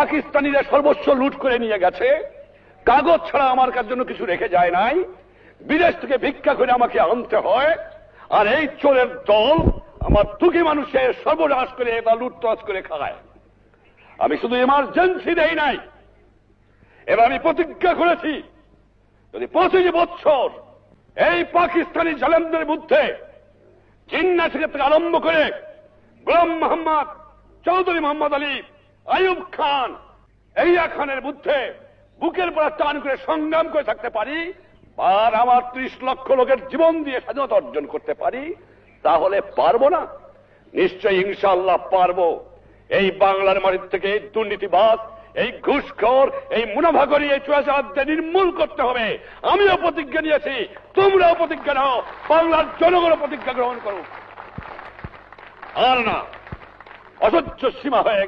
পাকিস্তানিরা সর্বস্ব লুট করে নিয়ে গেছে, কাগজ ছাড়া আমার কাছে জন্য কিছু রেখে যায় নাই, বিদেশ থেকে ভিক্ষা করে আমাকে আনতে হয়, আর এই চোরের দল আমার দুঃখী মানুষের সর্বনাশ করে বা লুটতরাজ করে খায়। আমি শুধু ইমার্জেন্সি দেই নাই, এবার আমি প্রতিজ্ঞা করেছি যদি 25 বছর এই পাকিস্তানি জালেমদের মধ্যে জিন্না থেকে আরম্ভ করে গোলাম মোহাম্মদ, চৌধুরী মোহাম্মদ আলী, আইয়ুব খান, এহিয়া খানের মধ্যে বুকের পর টান করে সংগ্রাম করে থাকতে পারি, আর আমার 30 লক্ষ লোকের জীবন দিয়ে স্বাধীনতা অর্জন করতে পারি, তাহলে পারবো না? নিশ্চয়ই ইনশাআল্লাহ পারবো। এই বাংলার মাটির থেকে এই দুর্নীতিবাদ, এই ঘুষখোর, এই মুনাফাখোরি, এই চোরাচালানকে নির্মূল করতে হবে। আমিও প্রতিজ্ঞা নিয়েছি, তোমরাও প্রতিজ্ঞা নাও, বাংলার জনগণও প্রতিজ্ঞা গ্রহণ করো। আর না, অসহ্য সীমা হয়ে